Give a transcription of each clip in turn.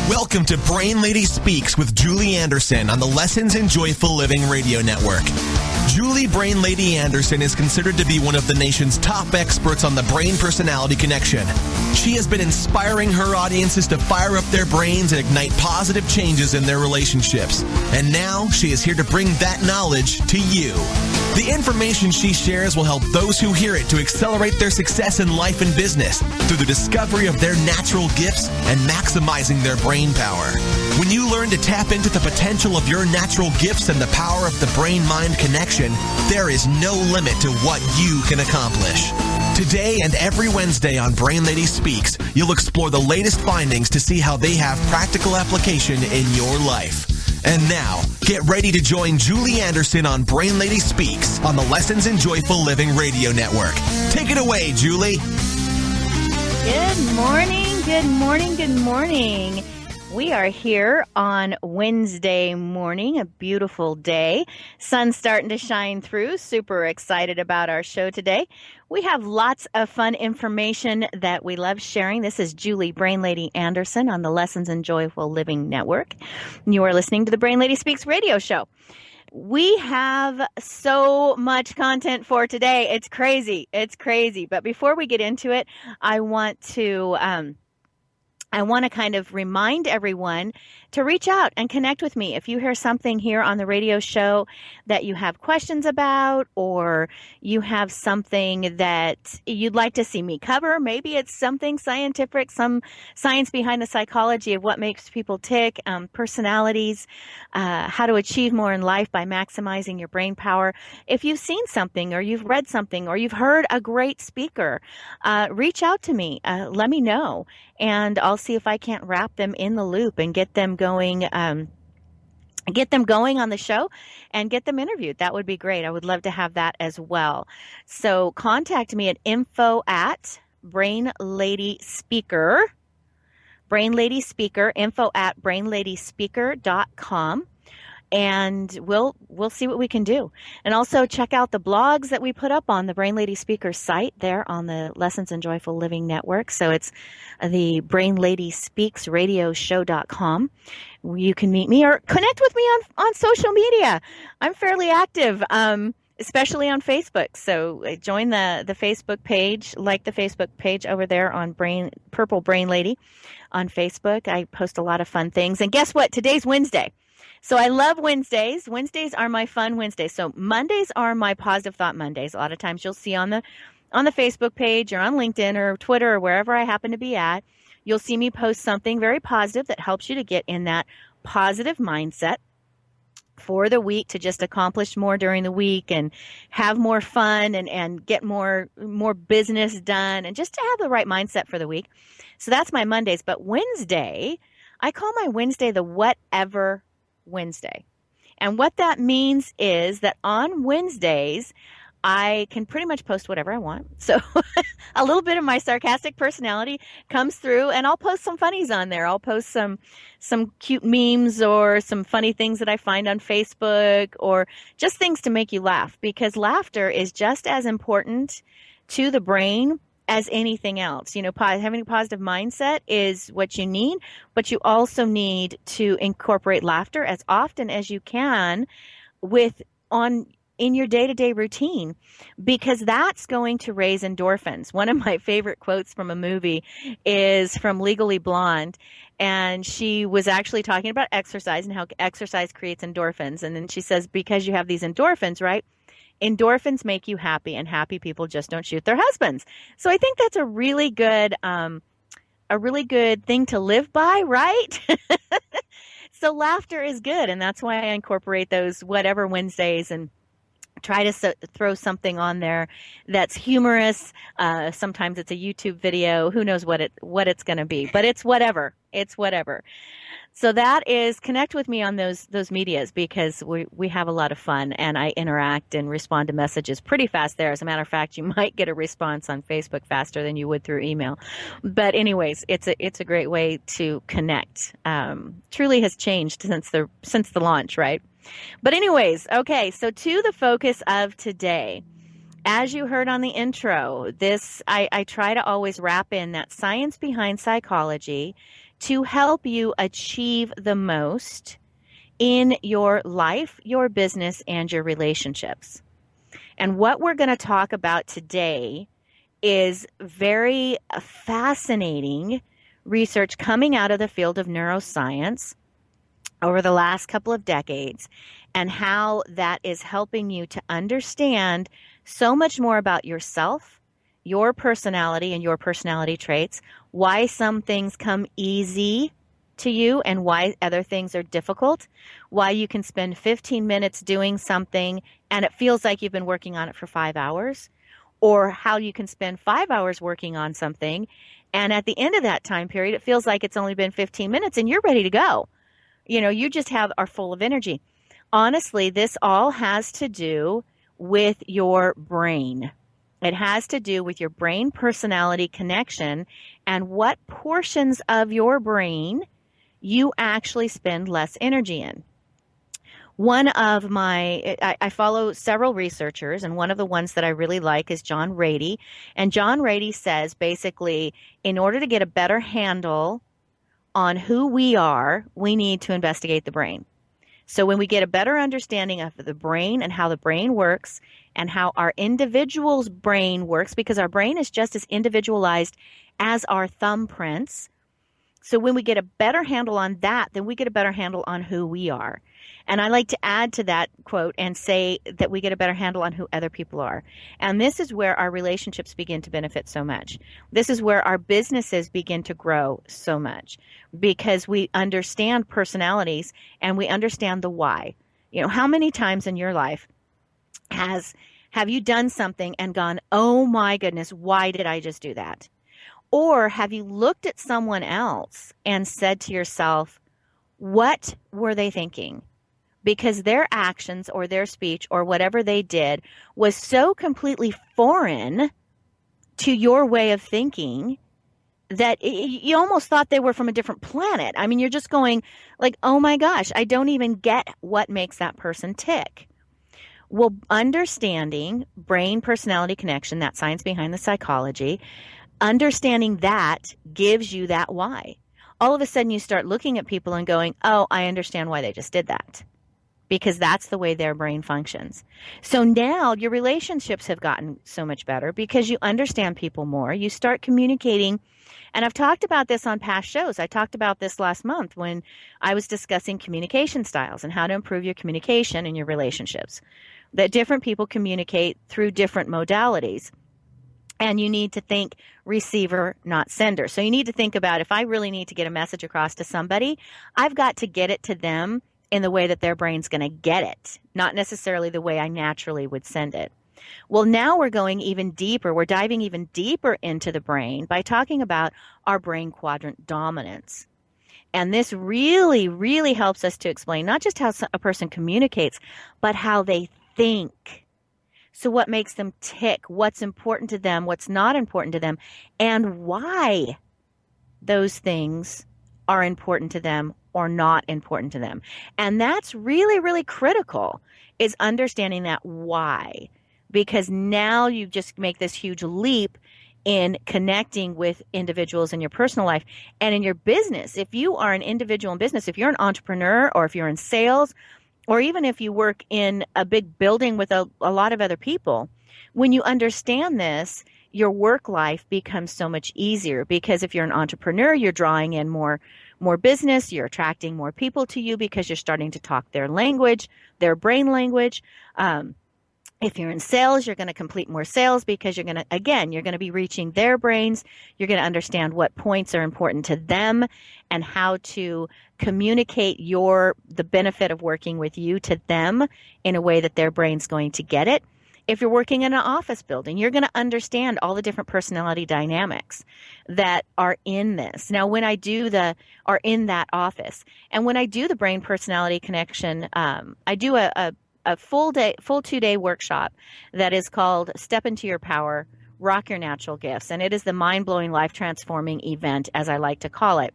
Welcome to Brain Lady Speaks with Julie Anderson on the Lessons in Joyful Living Radio Network. Julie Brain Lady Anderson is considered to be one of the nation's top experts on the brain-personality connection. She has been inspiring her audiences to fire up their brains and ignite positive changes in their relationships. And now she is here to bring that knowledge to you. The information she shares will help those who hear it to accelerate their success in life and business through the discovery of their natural gifts and maximizing their brain power. When you learn to tap into the potential of your natural gifts and the power of the brain-mind connection, there is no limit to what you can accomplish. Today and every Wednesday on Brain Lady Speaks, you'll explore the latest findings to see how they have practical application in your life. And now, get ready to join Julie Anderson on Brain Lady Speaks on the Lessons in Joyful Living Radio Network. Take it away, Julie. Good morning, good morning, good morning. We are here on Wednesday morning, a beautiful day. Sun's starting to shine through. Super excited about our show today. We have lots of fun information that we love sharing. This is Julie Brain Lady Anderson on the Lessons in Joyful Living Network. You are listening to the Brain Lady Speaks radio show. We have so much content for today. It's crazy. It's crazy. But before we get into it, I want to kind of remind everyone to reach out and connect with me. If you hear something here on the radio show that you have questions about, or you have something that you'd like to see me cover, maybe it's something scientific, some science behind the psychology of what makes people tick, personalities, how to achieve more in life by maximizing your brain power. If you've seen something, or you've read something, or you've heard a great speaker, reach out to me. Let me know. And I'll see if I can't wrap them in the loop and get them going on the show and get them interviewed. That would be great. I would love to have that as well. So contact me at info@brainladyspeaker, info@brainladyspeaker.com. And we'll see what we can do. And also check out the blogs that we put up on the Brain Lady Speaker site there on the Lessons in Joyful Living Network. So it's the Brain Lady Speaks Radio Show.com. You can meet me or connect with me on social media. I'm fairly active, especially on Facebook. So join the Facebook page, like the Facebook page over there on Purple Brain Lady on Facebook. I post a lot of fun things. And guess what? Today's Wednesday. So I love Wednesdays. Wednesdays are my fun Wednesdays. So Mondays are my Positive Thought Mondays. A lot of times you'll see on the Facebook page or on LinkedIn or Twitter or wherever I happen to be at, you'll see me post something very positive that helps you to get in that positive mindset for the week, to just accomplish more during the week and have more fun and get more business done and just to have the right mindset for the week. So that's my Mondays. But Wednesday, I call my Wednesday the Whatever Wednesday. And what that means is that on Wednesdays, I can pretty much post whatever I want. So a little bit of my sarcastic personality comes through, and I'll post some funnies on there. I'll post some cute memes or some funny things that I find on Facebook, or just things to make you laugh, because laughter is just as important to the brain as anything else. You know, having a positive mindset is what you need, but you also need to incorporate laughter as often as you can in your day-to-day routine, because that's going to raise endorphins. One of my favorite quotes from a movie is from Legally Blonde, and she was actually talking about exercise and how exercise creates endorphins. And then she says, because you have these endorphins, right? Endorphins make you happy, and happy people just don't shoot their husbands. So I think that's a really good thing to live by, right? So laughter is good, and that's why I incorporate those Whatever Wednesdays and try to throw something on there that's humorous. Sometimes it's a YouTube video. Who knows what it's going to be, but it's whatever. It's whatever. So that is, connect with me on those medias, because we have a lot of fun, and I interact and respond to messages pretty fast there. As a matter of fact, you might get a response on Facebook faster than you would through email. But anyways, it's a great way to connect. Truly has changed since the launch, right? But anyways, okay, so to the focus of today. As you heard on the intro, I try to always wrap in that science behind psychology to help you achieve the most in your life, your business, and your relationships. And what we're going to talk about today is very fascinating research coming out of the field of neuroscience over the last couple of decades, and how that is helping you to understand so much more about yourself, your personality, and your personality traits, why some things come easy to you and why other things are difficult, why you can spend 15 minutes doing something and it feels like you've been working on it for 5 hours, or how you can spend 5 hours working on something and at the end of that time period it feels like it's only been 15 minutes and you're ready to go. You just are full of energy. Honestly, this all has to do with your brain. It has to do with your brain personality connection and what portions of your brain you actually spend less energy in. I follow several researchers, and one of the ones that I really like is John Ratey. And John Ratey says basically, in order to get a better handle on who we are, we need to investigate the brain. So when we get a better understanding of the brain and how the brain works and how our individual's brain works, because our brain is just as individualized as our thumbprints. So when we get a better handle on that, then we get a better handle on who we are. And I like to add to that quote and say that we get a better handle on who other people are. And this is where our relationships begin to benefit so much. This is where our businesses begin to grow so much, because we understand personalities and we understand the why. How many times in your life have you done something and gone, oh my goodness, why did I just do that? Or have you looked at someone else and said to yourself, what were they thinking? Because their actions or their speech or whatever they did was so completely foreign to your way of thinking that you almost thought they were from a different planet. I mean, you're just going like, oh my gosh, I don't even get what makes that person tick. Well, understanding brain personality connection, that science behind the psychology, understanding that gives you that why. All of a sudden you start looking at people and going, oh, I understand why they just did that. Because that's the way their brain functions. So now your relationships have gotten so much better because you understand people more. You start communicating. And I've talked about this on past shows. I talked about this last month when I was discussing communication styles and how to improve your communication in your relationships. That different people communicate through different modalities. And you need to think receiver, not sender. So you need to think about, if I really need to get a message across to somebody, I've got to get it to them in the way that their brain's going to get it, not necessarily the way I naturally would send it. Well, now we're going even deeper. We're diving even deeper into the brain by talking about our brain quadrant dominance. And this really, really helps us to explain not just how a person communicates, but how they think. So what makes them tick, what's important to them, what's not important to them, and why those things are important to them or not important to them. And that's really, really critical, is understanding that why. Because now you just make this huge leap in connecting with individuals in your personal life and in your business. If you are an individual in business, if you're an entrepreneur or if you're in sales, or even if you work in a big building with a lot of other people, when you understand this, your work life becomes so much easier, because if you're an entrepreneur, you're drawing in more business, you're attracting more people to you because you're starting to talk their language, their brain language. If you're in sales, you're going to complete more sales because you're going to be reaching their brains. You're going to understand what points are important to them and how to communicate the benefit of working with you to them in a way that their brain's going to get it. If you're working in an office building, you're going to understand all the different personality dynamics that are in this. Now, when I are in that office, and when I do the brain personality connection, I do a full 2-day workshop that is called Step Into Your Power, Rock Your Natural Gifts. And it is the mind-blowing, life-transforming event, as I like to call it.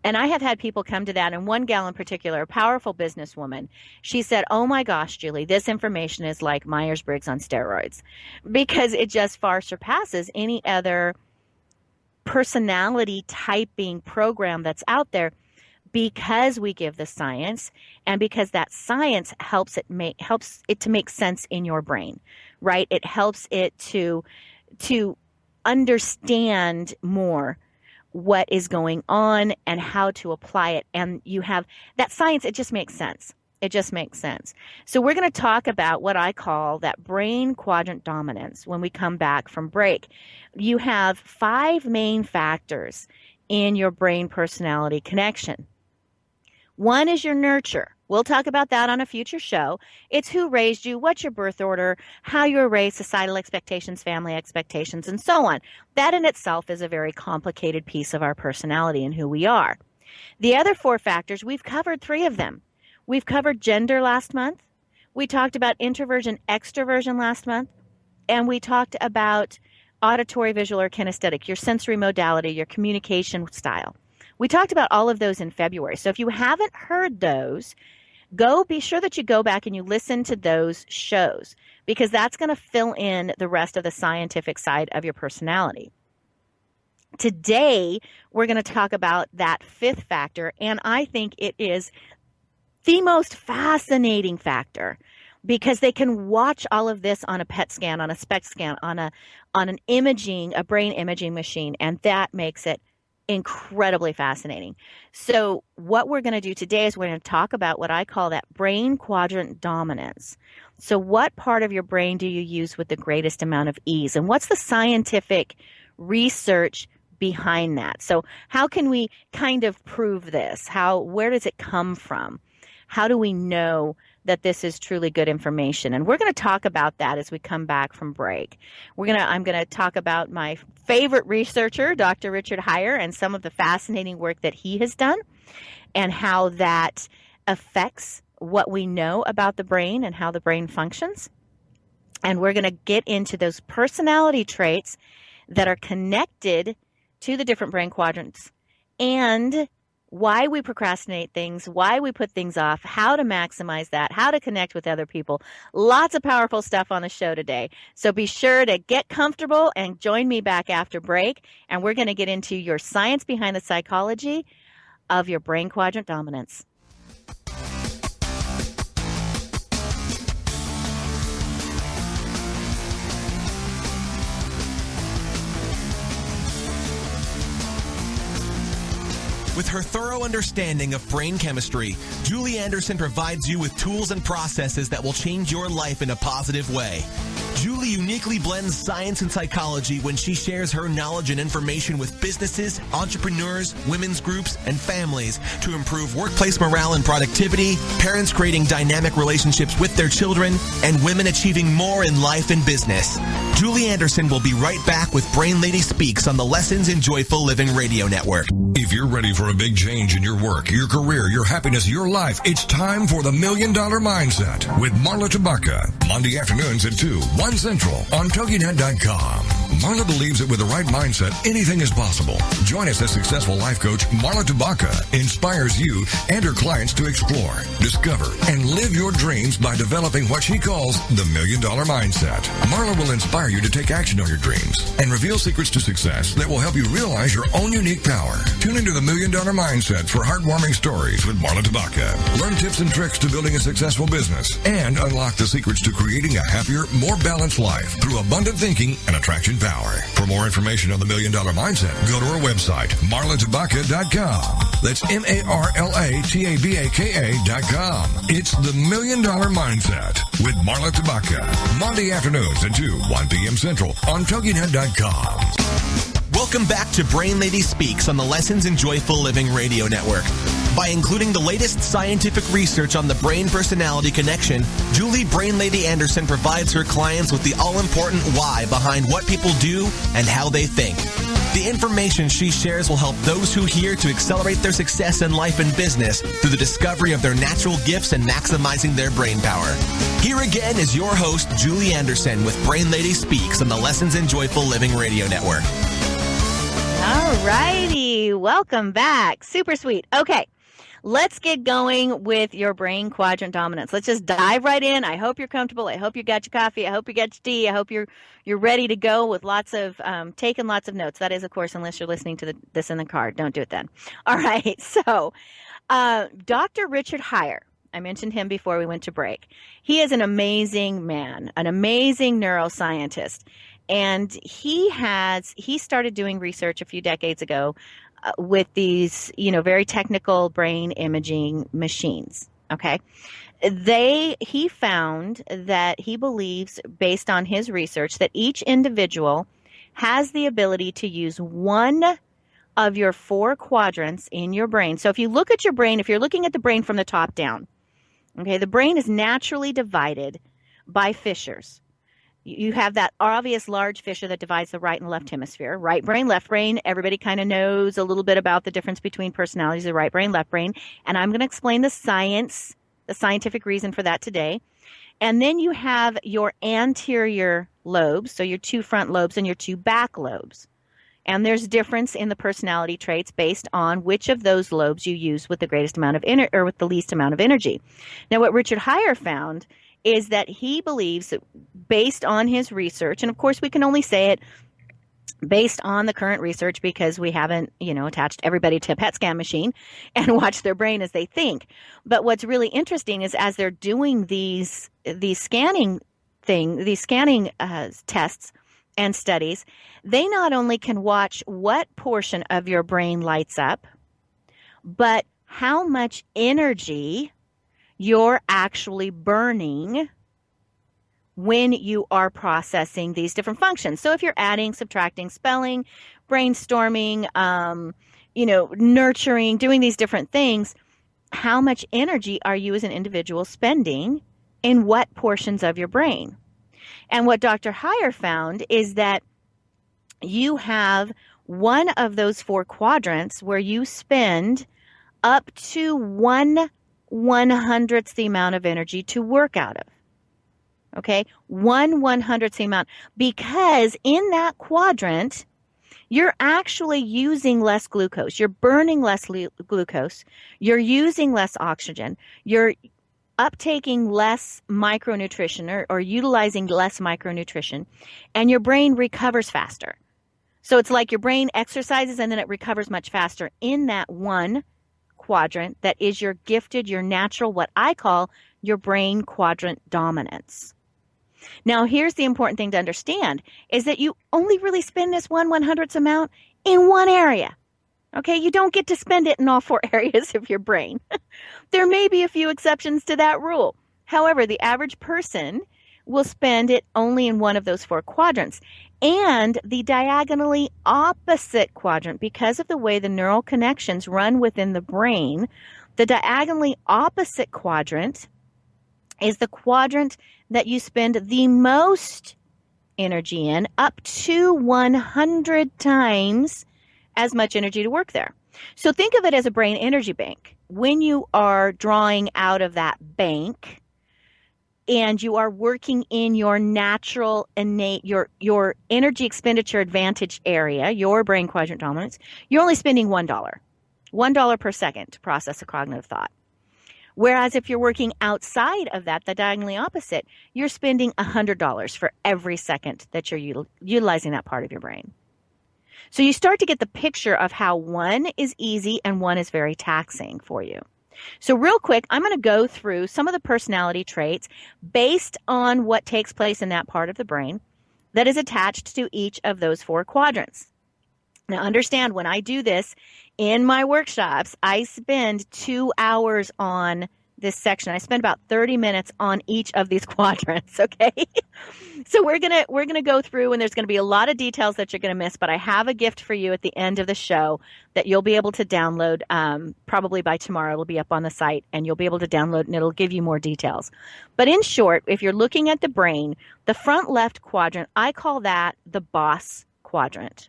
And I have had people come to that, and one gal in particular, a powerful businesswoman, she said, oh my gosh, Julie, this information is like Myers-Briggs on steroids, because it just far surpasses any other personality typing program that's out there, because we give the science, and because that science helps it to make sense in your brain, right? It helps it to understand more what is going on and how to apply it. And you have that science, it just makes sense. It just makes sense. So we're going to talk about what I call that brain quadrant dominance when we come back from break. You have 5 main factors in your brain personality connection. One is your nurture. We'll talk about that on a future show. It's who raised you, what's your birth order, how you were raised, societal expectations, family expectations, and so on. That in itself is a very complicated piece of our personality and who we are. The other 4 factors, we've covered 3 of them. We've covered gender last month. We talked about introversion, extroversion last month. And we talked about auditory, visual, or kinesthetic, your sensory modality, your communication style. We talked about all of those in February. So if you haven't heard those, be sure that you go back and you listen to those shows, because that's going to fill in the rest of the scientific side of your personality. Today, we're going to talk about that 5th factor, and I think it is the most fascinating factor, because they can watch all of this on a PET scan, on a SPECT scan, on an imaging, a brain imaging machine, and that makes it incredibly fascinating. So what we're going to do today is we're going to talk about what I call that brain quadrant dominance. So what part of your brain do you use with the greatest amount of ease? And what's the scientific research behind that? So how can we kind of prove this? Where does it come from? How do we know that this is truly good information? And we're going to talk about that as we come back from break. I'm going to talk about my favorite researcher, Dr. Richard Heyer, and some of the fascinating work that he has done and how that affects what we know about the brain and how the brain functions. And we're going to get into those personality traits that are connected to the different brain quadrants, and why we procrastinate things, why we put things off, how to maximize that, how to connect with other people. Lots of powerful stuff on the show today. So be sure to get comfortable and join me back after break. And we're going to get into your science behind the psychology of your brain quadrant dominance. With her thorough understanding of brain chemistry, Julie Anderson provides you with tools and processes that will change your life in a positive way. Julie uniquely blends science and psychology when she shares her knowledge and information with businesses, entrepreneurs, women's groups, and families to improve workplace morale and productivity, parents creating dynamic relationships with their children, and women achieving more in life and business. Julie Anderson will be right back with Brain Lady Speaks on the Lessons in Joyful Living Radio Network. If you're ready for a big change in your work, your career, your happiness, your life, it's time for the $1 Million Mindset with Marla Tabaka. Monday afternoons at 2, 1 Central on TogiNet.com. Marla believes that with the right mindset, anything is possible. Join us as successful life coach Marla Tabaka inspires you and her clients to explore, discover, and live your dreams by developing what she calls the $1 Million Mindset. Marla will inspire you to take action on your dreams and reveal secrets to success that will help you realize your own unique power. Tune into the $1 Million Mindset for heartwarming stories with Marla Tabaka. Learn tips and tricks to building a successful business and unlock the secrets to creating a happier, more balanced life through abundant thinking and attraction power. For more information on the $1 Million Mindset, go to our website, marlatabaka.com. That's MarlaTabaka.com. It's the $1 Million Mindset with Marla Tabaka. Monday afternoons at 2, 1 p.m. Central on TogiNet.com. Welcome back to Brain Lady Speaks on the Lessons in Joyful Living Radio Network. By including the latest scientific research on the brain-personality connection, Julie Brain Lady Anderson provides her clients with the all-important why behind what people do and how they think. The information she shares will help those who hear to accelerate their success in life and business through the discovery of their natural gifts and maximizing their brain power. Here again is your host, Julie Anderson, with Brain Lady Speaks on the Lessons in Joyful Living Radio Network. All righty. Welcome back. Super sweet. Okay. let's get going with your brain quadrant dominance. Let's just dive right in. I hope you're comfortable. I hope you got your coffee. I hope you got your tea. I hope you're ready to go with lots of taking lots of notes. That is, of course, unless you're listening to this in the car. Don't do it then. All right. So, Dr. Richard Heyer. I mentioned him before we went to break. He is an amazing man, an amazing neuroscientist. And he started doing research a few decades ago with these, very technical brain imaging machines. Okay. He found that he believes, based on his research, that each individual has the ability to use one of your 4 quadrants in your brain. So if you look at your brain, if you're looking at the brain from the top down, okay, the brain is naturally divided by fissures. You have that obvious large fissure that divides the right and left hemisphere. Right brain, left brain. Everybody kind of knows a little bit about the difference between personalities, the right brain, left brain. And I'm going to explain the scientific reason for that today. And then you have your anterior lobes, so your 2 front lobes and your 2 back lobes. And there's difference in the personality traits based on which of those lobes you use with the greatest amount of or with the least amount of energy. Now, what Richard Heyer found is that he believes that, based on his research, and of course we can only say it based on the current research because we haven't, attached everybody to a PET scan machine and watched their brain as they think. But what's really interesting is as they're doing these scanning tests and studies, they not only can watch what portion of your brain lights up, but how much energy you're actually burning when you are processing these different functions. So if you're adding, subtracting, spelling, brainstorming, nurturing, doing these different things, how much energy are you as an individual spending in what portions of your brain? And what Dr. Heyer found is that you have one of those 4 quadrants where you spend up to 1/100th the amount of energy to work out of. Okay, 1/100th the amount. Because in that quadrant, you're actually using less glucose. You're burning less glucose. You're using less oxygen. You're uptaking less micronutrition or utilizing less micronutrition, and your brain recovers faster. So it's like your brain exercises and then it recovers much faster in that one quadrant that is your gifted, your natural, what I call your brain quadrant dominance. Now, here's the important thing to understand is that you only really spend this 1/100th amount in one area. Okay, you don't get to spend it in all 4 areas of your brain. There may be a few exceptions to that rule. However, the average person will spend it only in one of those 4 quadrants. And the diagonally opposite quadrant, because of the way the neural connections run within the brain, the diagonally opposite quadrant is the quadrant that you spend the most energy in, up to 100 times as much energy to work there. So think of it as a brain energy bank. When you are drawing out of that bank and you are working in your natural, innate, your energy expenditure advantage area, your brain quadrant dominance, you're only spending $1 per second to process a cognitive thought. Whereas if you're working outside of that, the diagonally opposite, you're spending $100 for every second that you're utilizing that part of your brain. So you start to get the picture of how one is easy and one is very taxing for you. So real quick, I'm going to go through some of the personality traits based on what takes place in that part of the brain that is attached to each of those 4 quadrants. Now understand, when I do this in my workshops, I spend 2 hours on this section. I spend about 30 minutes on each of these quadrants, okay? So we're gonna go through, and there's going to be a lot of details that you're going to miss, but I have a gift for you at the end of the show that you'll be able to download probably by tomorrow. It'll be up on the site, and you'll be able to download, and it'll give you more details. But in short, if you're looking at the brain, the front left quadrant, I call that the boss quadrant.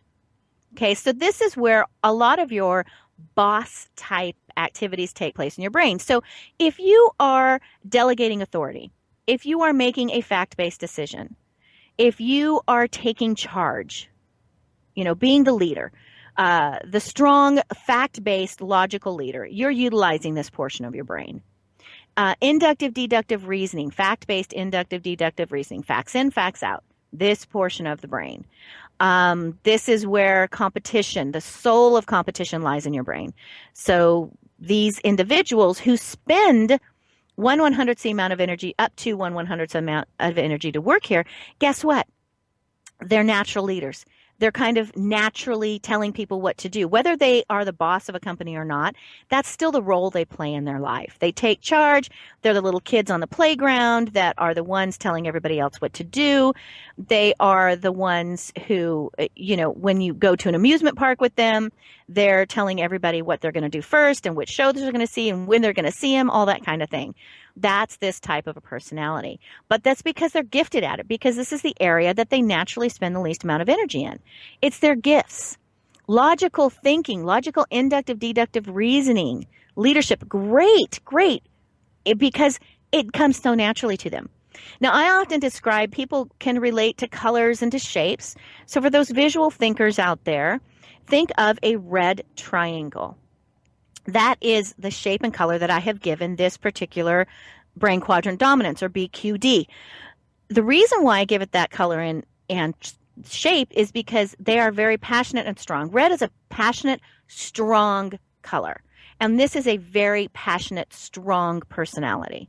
Okay, so this is where a lot of your boss type activities take place in your brain. So if you are delegating authority, if you are making a fact-based decision, if you are taking charge, being the leader, The strong, fact-based, logical leader. You're utilizing this portion of your brain. Inductive, deductive reasoning, fact-based, inductive, deductive reasoning, facts in, facts out. This portion of the brain. This is where competition, the soul of competition, lies in your brain. So these individuals who spend 1/100th the amount of energy, up to 1/100th amount of energy to work here, guess what? They're natural leaders. They're kind of naturally telling people what to do. Whether they are the boss of a company or not, that's still the role they play in their life. They take charge. They're the little kids on the playground that are the ones telling everybody else what to do. They are the ones who, when you go to an amusement park with them, they're telling everybody what they're going to do first and which show they're going to see and when they're going to see them, all that kind of thing. That's this type of a personality. But that's because they're gifted at it, because this is the area that they naturally spend the least amount of energy in. It's their gifts. Logical thinking, logical inductive, deductive reasoning, leadership, great, because it comes so naturally to them. Now, I often describe people can relate to colors and to shapes. So for those visual thinkers out there, think of a red triangle. That is the shape and color that I have given this particular brain quadrant dominance, or BQD. The reason why I give it that color and shape is because they are very passionate and strong. Red is a passionate, strong color. And this is a very passionate, strong personality.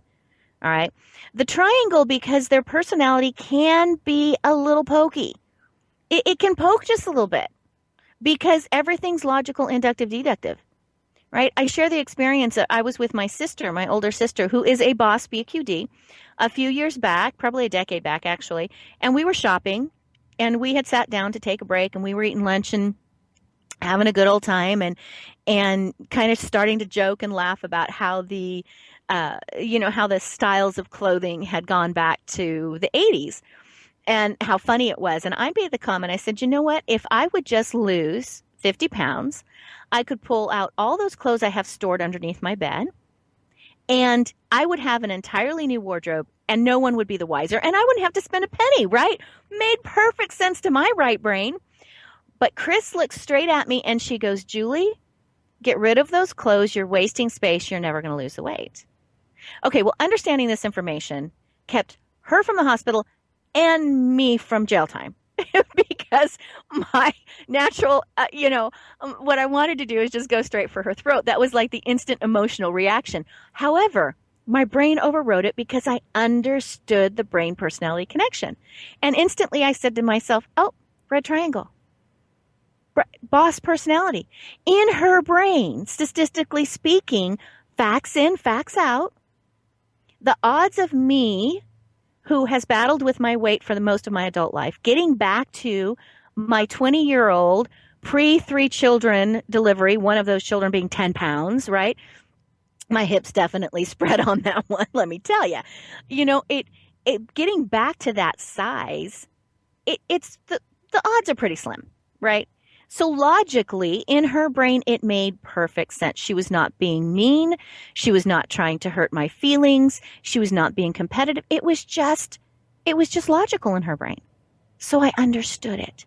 All right. The triangle, because their personality can be a little pokey. It can poke just a little bit because everything's logical, inductive, deductive. Right? I share the experience that I was with my sister, my older sister, who is a boss BQD, a few years back, probably a decade back, actually. And we were shopping, and we had sat down to take a break, and we were eating lunch and having a good old time, and kind of starting to joke and laugh about how the styles of clothing had gone back to the 80s and how funny it was. And I made the comment, I said, you know what? If I would just lose 50 pounds, I could pull out all those clothes I have stored underneath my bed, and I would have an entirely new wardrobe, and no one would be the wiser, and I wouldn't have to spend a penny, right? Made perfect sense to my right brain. But Chris looked straight at me, and she goes, Julie, get rid of those clothes. You're wasting space. You're never going to lose the weight. Okay, well, understanding this information kept her from the hospital and me from jail time. Because my natural, what I wanted to do is just go straight for her throat. That was like the instant emotional reaction. However, my brain overrode it because I understood the brain personality connection. And instantly I said to myself, oh, red triangle, boss personality. In her brain, statistically speaking, facts in, facts out, the odds of me, who has battled with my weight for the most of my adult life, getting back to my 20-year-old pre-3 children delivery, one of those children being 10 pounds, right? My hips definitely spread on that one, let me tell you. Getting back to that size, it's the odds are pretty slim, right? So logically, in her brain, it made perfect sense. She was not being mean. She was not trying to hurt my feelings. She was not being competitive. It was just logical in her brain. So I understood it.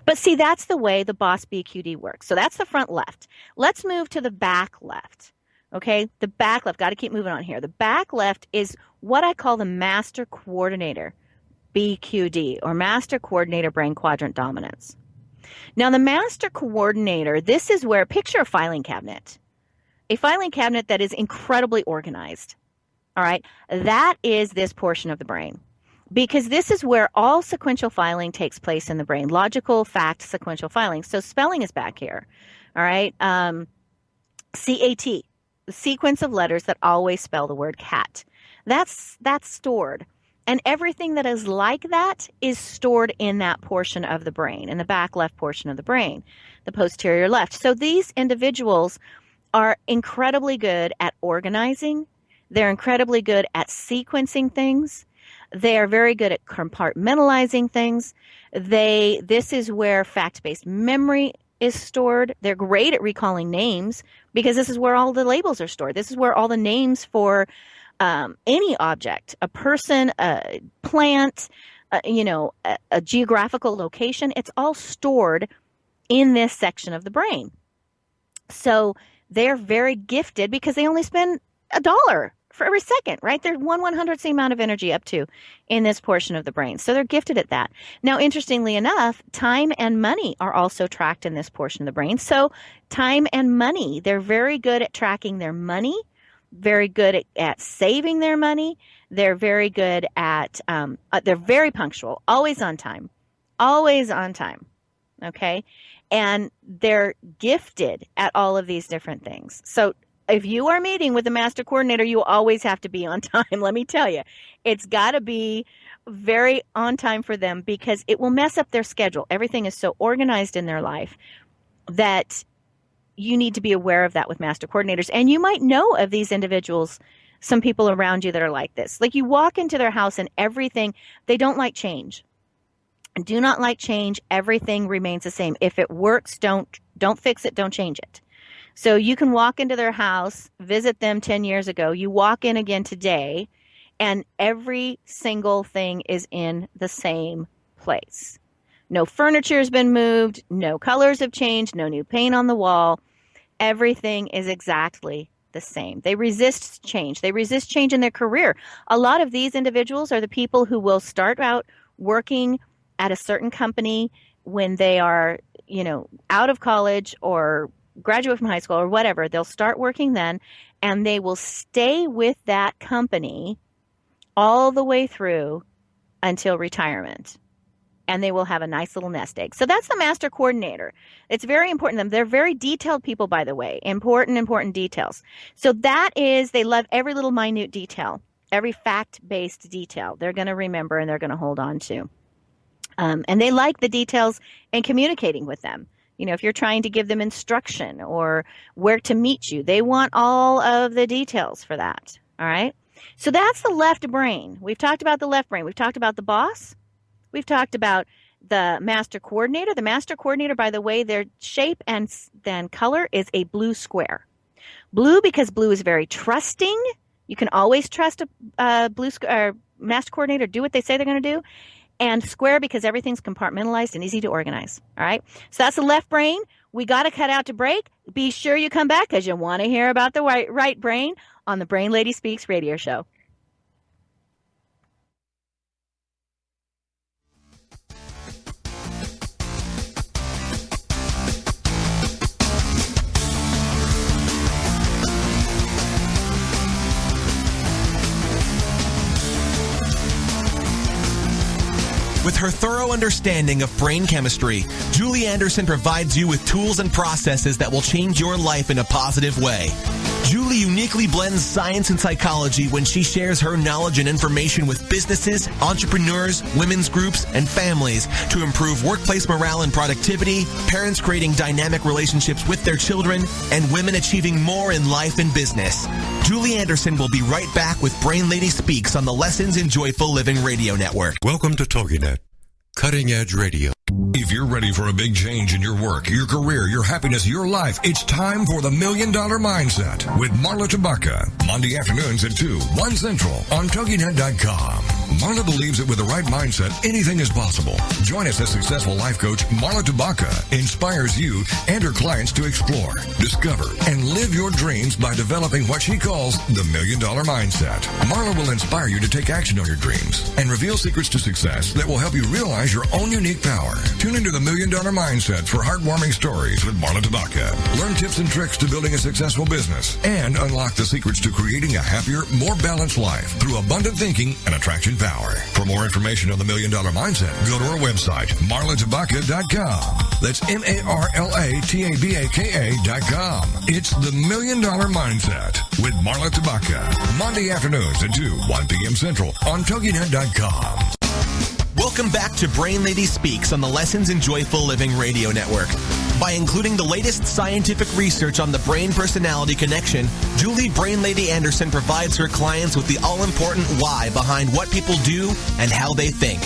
But see, that's the way the boss BQD works. So that's the front left. Let's move to the back left. Okay, the back left. Got to keep moving on here. The back left is what I call the master coordinator BQD, or master coordinator brain quadrant dominance. Now, the master coordinator, this is where, picture a filing cabinet that is incredibly organized. All right, that is this portion of the brain, because this is where all sequential filing takes place in the brain. Logical, fact, sequential filing. So spelling is back here. All right, CAT, the sequence of letters that always spell the word cat. That's stored. And everything that is like that is stored in that portion of the brain, in the back left portion of the brain, the posterior left. So these individuals are incredibly good at organizing. They're incredibly good at sequencing things. They are very good at compartmentalizing things. This is where fact-based memory is stored. They're great at recalling names because this is where all the labels are stored. This is where all the names for any object, a person, a plant, a geographical location, it's all stored in this section of the brain. So they're very gifted because they only spend $1 for every second, right? They're 1/100th the amount of energy up to in this portion of the brain. So they're gifted at that. Now, interestingly enough, time and money are also tracked in this portion of the brain. So time and money, they're very good at tracking their money, very good at saving their money. They're very good at, they're very punctual, always on time, okay? And they're gifted at all of these different things. So if you are meeting with a master coordinator, you always have to be on time. Let me tell you, it's got to be very on time for them because it will mess up their schedule. Everything is so organized in their life that you need to be aware of that with master coordinators. And you might know of these individuals, some people around you that are like this. Like you walk into their house and everything, they don't like change. Do not like change. Everything remains the same. If it works, don't fix it, don't change it. So you can walk into their house, visit them 10 years ago. You walk in again today, and every single thing is in the same place. No furniture has been moved. No colors have changed. No new paint on the wall. Everything is exactly the same. They resist change. They resist change in their career. A lot of these individuals are the people who will start out working at a certain company when they are, out of college or graduate from high school or whatever. They'll start working then, and they will stay with that company all the way through until retirement. And they will have a nice little nest egg. So that's the master coordinator. It's very important to them. They're very detailed people, by the way. Important details. So that is, they love every little minute detail, every fact-based detail. They're going to remember and they're going to hold on to. And they like the details and communicating with them. If you're trying to give them instruction or where to meet you, they want all of the details for that. All right. So that's the left brain. We've talked about the left brain. We've talked about the boss. We've talked about the master coordinator. The master coordinator, by the way, their shape and then color is a blue square. Blue because blue is very trusting. You can always trust a master coordinator, do what they say they're going to do. And square because everything's compartmentalized and easy to organize. All right. So that's the left brain. We got to cut out to break. Be sure you come back because you want to hear about the right brain on the Brain Lady Speaks radio show. With her thorough understanding of brain chemistry, Julie Anderson provides you with tools and processes that will change your life in a positive way. Julie uniquely blends science and psychology when she shares her knowledge and information with businesses, entrepreneurs, women's groups, and families to improve workplace morale and productivity, parents creating dynamic relationships with their children, and women achieving more in life and business. Julie Anderson will be right back with Brain Lady Speaks on the Lessons in Joyful Living radio network. Welcome to TogiNet, Cutting Edge Radio. If you're ready for a big change in your work, your career, your happiness, your life, it's time for the $1 Million Mindset with Marla Tabaka. Monday afternoons at 2, 1 Central on TogiNet.com. Marla believes that with the right mindset, anything is possible. Join us as successful life coach Marla Tabaka inspires you and her clients to explore, discover, and live your dreams by developing what she calls the $1 Million Mindset. Marla will inspire you to take action on your dreams and reveal secrets to success that will help you realize your own unique power. Tune into the $1 Million Mindset for heartwarming stories with Marla Tabaka. Learn tips and tricks to building a successful business and unlock the secrets to creating a happier, more balanced life through abundant thinking and attraction power. For more information on the $1 Million Mindset, go to our website, marlatabaka.com. That's MarlaTabaka.com. It's the $1 Million Mindset with Marla Tabaka. Monday afternoons at 2, 1 p.m. Central on TogiNet.com. Welcome back to Brain Lady Speaks on the Lessons in Joyful Living radio network. By including the latest scientific research on the brain-personality connection, Julie Brain Lady Anderson provides her clients with the all-important why behind what people do and how they think.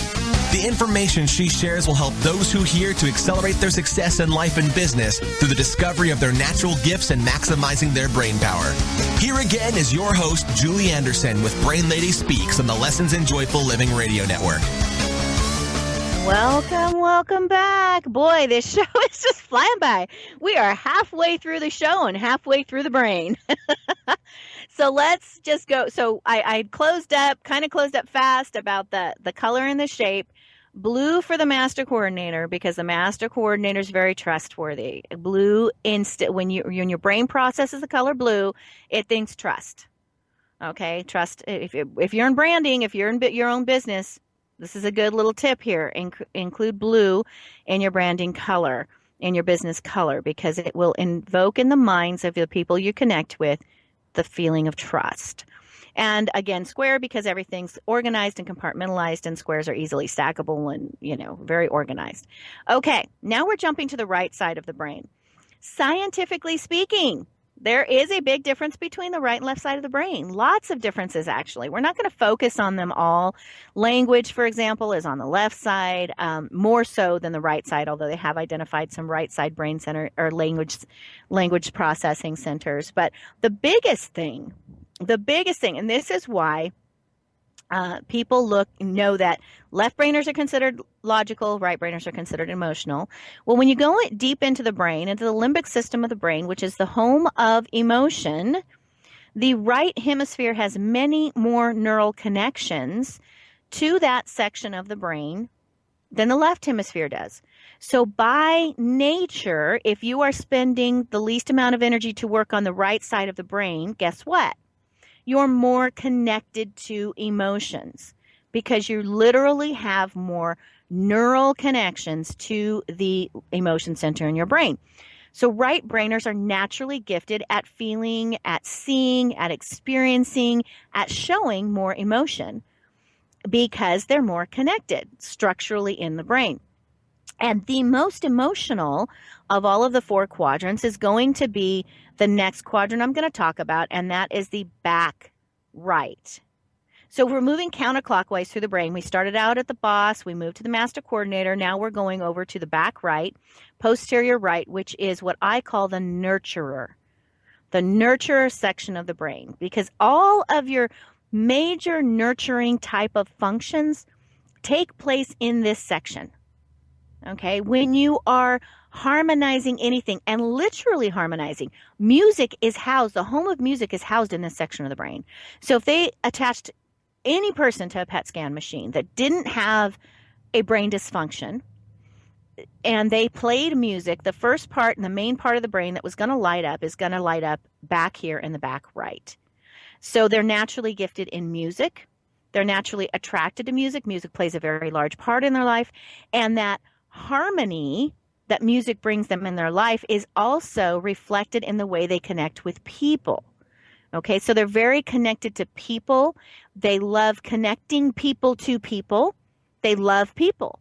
The information she shares will help those who hear to accelerate their success in life and business through the discovery of their natural gifts and maximizing their brain power. Here again is your host, Julie Anderson, with Brain Lady Speaks on the Lessons in Joyful Living radio network. Welcome back. Boy, this show is just flying by. We are halfway through the show and halfway through the brain. So let's just go. So I kind of closed up fast about the color and the shape. Blue for the master coordinator, because the master coordinator is very trustworthy. Blue, when your brain processes the color blue, it thinks trust. Okay, trust. If you're in branding, if you're in your own business, this is a good little tip here. Include blue in your branding color, in your business color, because it will invoke in the minds of the people you connect with the feeling of trust. And again, square, because everything's organized and compartmentalized, and squares are easily stackable and, very organized. Okay, now we're jumping to the right side of the brain. Scientifically speaking, there is a big difference between the right and left side of the brain. Lots of differences, actually. We're not going to focus on them all. Language, for example, is on the left side, more so than the right side, although they have identified some right side brain center or language processing centers. But the biggest thing, and this is why people know that left brainers are considered logical, right brainers are considered emotional. Well, when you go deep into the brain, into the limbic system of the brain, which is the home of emotion, the right hemisphere has many more neural connections to that section of the brain than the left hemisphere does. So by nature, if you are spending the least amount of energy to work on the right side of the brain, guess what? You're more connected to emotions, because you literally have more neural connections to the emotion center in your brain. So right brainers are naturally gifted at feeling, at seeing, at experiencing, at showing more emotion, because they're more connected structurally in the brain. And the most emotional of all of the four quadrants is going to be the next quadrant I'm going to talk about, and that is the back right. So we're moving counterclockwise through the brain. We started out at the boss, we moved to the master coordinator, now we're going over to the back right, posterior right, which is what I call the nurturer section of the brain, because all of your major nurturing type of functions take place in this section. Okay, when you are harmonizing anything, and literally harmonizing, the home of music is housed in this section of the brain. So if they attached any person to a PET scan machine that didn't have a brain dysfunction, and they played music, the first part and the main part of the brain that was going to light up is going to light up back here in the back right. So they're naturally gifted in music. They're naturally attracted to music. Music plays a very large part in their life. And that harmony that music brings them in their life is also reflected in the way they connect with people. Okay, so they're very connected to people. They love connecting people to people. They love people.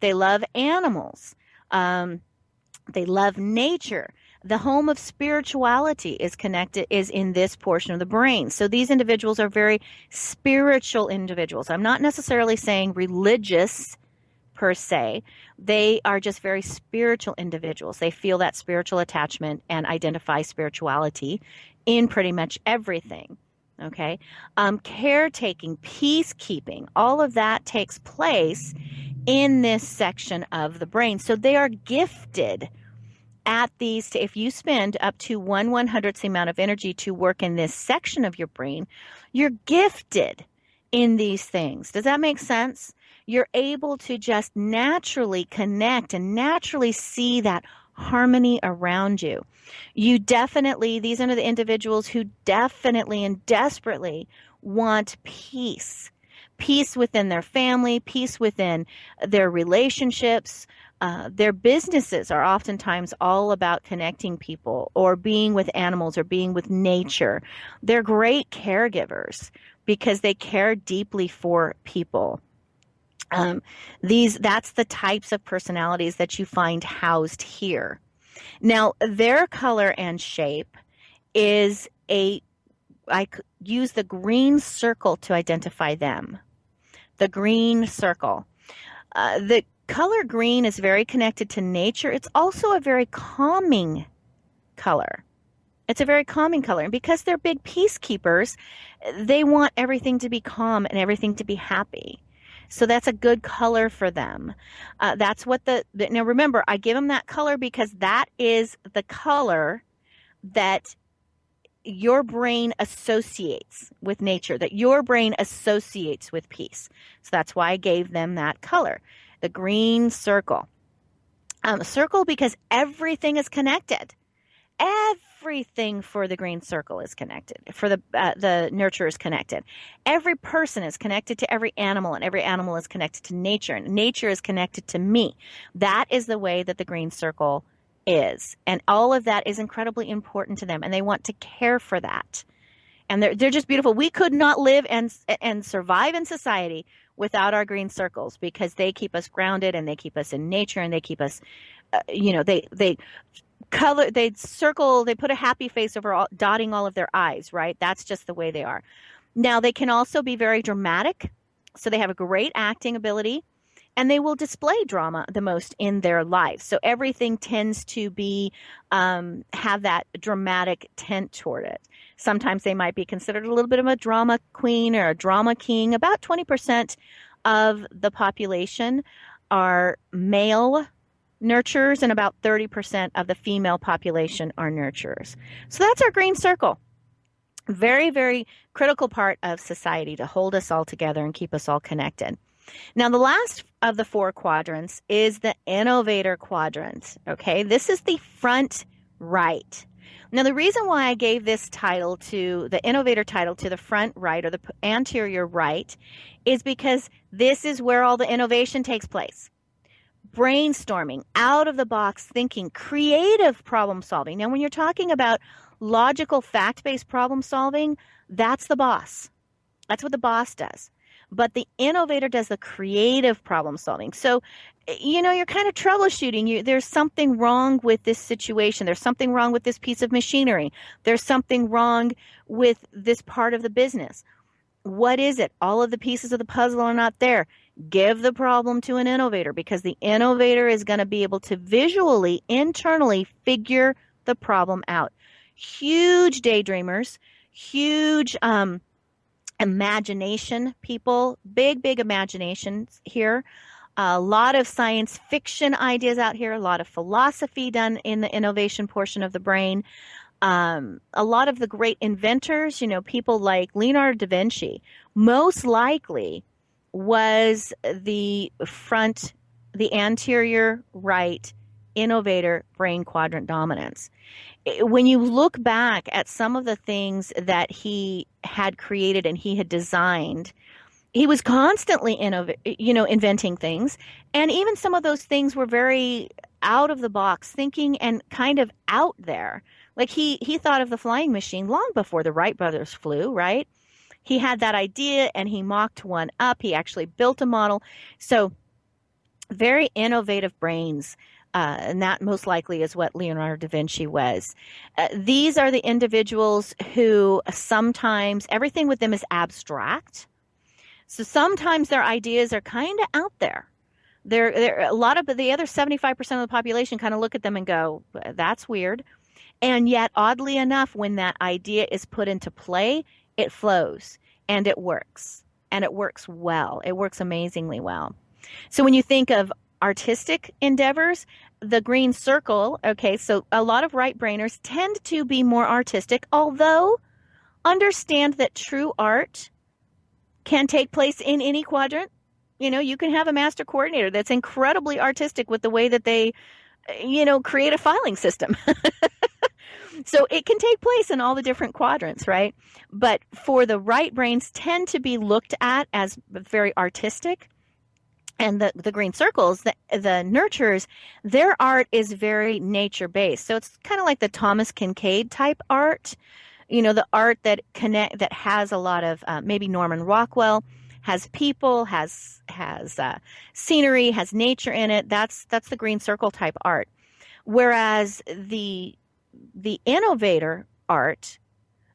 They love animals. They love nature. The home of spirituality is in this portion of the brain. So these individuals are very spiritual individuals. I'm not necessarily saying religious per se. They are just very spiritual individuals. They feel that spiritual attachment and identify spirituality in pretty much everything. Okay. Caretaking, peacekeeping, all of that takes place in this section of the brain. So they are gifted at these. If you spend up to 1/100th the amount of energy to work in this section of your brain, you're gifted in these things. Does that make sense? You're able to just naturally connect and naturally see that harmony around you. These are the individuals who definitely and desperately want peace. Peace within their family, peace within their relationships. Their businesses are oftentimes all about connecting people or being with animals or being with nature. They're great caregivers because they care deeply for people. That's the types of personalities that you find housed here. Now, their color and shape is I use the green circle to identify them. The green circle. The color green is very connected to nature. It's also a very calming color. It's a very calming color. And because they're big peacekeepers, they want everything to be calm and everything to be happy. So that's a good color for them. That's what now remember, I give them that color because that is the color that your brain associates with nature, that your brain associates with peace. So that's why I gave them that color, the green circle. Circle because everything is connected. Everything for the green circle is connected. For the nurture is connected. Every person is connected to every animal, and every animal is connected to nature, and nature is connected to me. That is the way that the green circle is, and all of that is incredibly important to them, and they want to care for that. And they're just beautiful. We could not live and survive in society without our green circles, because they keep us grounded, and they keep us in nature, and they keep us, they color, they circle, they put a happy face over dotting all of their I's, right? That's just the way they are. Now, they can also be very dramatic. So they have a great acting ability, and they will display drama the most in their lives. So everything tends to be, have that dramatic tint toward it. Sometimes they might be considered a little bit of a drama queen or a drama king. About 20% of the population are male nurturers, and about 30% of the female population are nurturers. So that's our green circle. Very, very critical part of society to hold us all together and keep us all connected. Now, the last of the 4 quadrants is the innovator quadrant. Okay, this is the front right. Now, the reason why I gave this title to the innovator title to the front right, or the anterior right, is because this is where all the innovation takes place. Brainstorming, out of the box thinking, creative problem solving. Now, when you're talking about logical, fact-based problem solving, that's the boss. That's what the boss does. But the innovator does the creative problem solving. So, you're kind of troubleshooting. There's something wrong with this situation. There's something wrong with this piece of machinery. There's something wrong with this part of the business. What is it? All of the pieces of the puzzle are not there. Give the problem to an innovator, because the innovator is going to be able to visually, internally figure the problem out. Huge daydreamers, huge imagination people, big imaginations here. A lot of science fiction ideas out here, a lot of philosophy done in the innovation portion of the brain. A lot of the great inventors, people like Leonardo da Vinci, most likely was the anterior right innovator brain quadrant dominance. When you look back at some of the things that he had created and he had designed, he was constantly inventing things. And even some of those things were very out of the box thinking and kind of out there. Like he thought of the flying machine long before the Wright brothers flew, right? He had that idea and he mocked one up. He actually built a model. So very innovative brains. And that most likely is what Leonardo da Vinci was. These are the individuals who sometimes everything with them is abstract. So sometimes their ideas are kind of out there. They're a lot of the other 75% of the population kind of look at them and go, that's weird. And yet, oddly enough, when that idea is put into play, it flows and it works. And it works well. It works amazingly well. So when you think of artistic endeavors, the green circle, okay, so a lot of right-brainers tend to be more artistic, although understand that true art can take place in any quadrant. You can have a master coordinator that's incredibly artistic with the way that they, create a filing system. So it can take place in all the different quadrants, right? But for the right brains tend to be looked at as very artistic. And the green circles, the nurturers, their art is very nature-based. So it's kind of like the Thomas Kincaid type art, the art that has a lot of maybe Norman Rockwell, has people, has scenery, has nature in it. That's the green circle type art. Whereas the innovator art,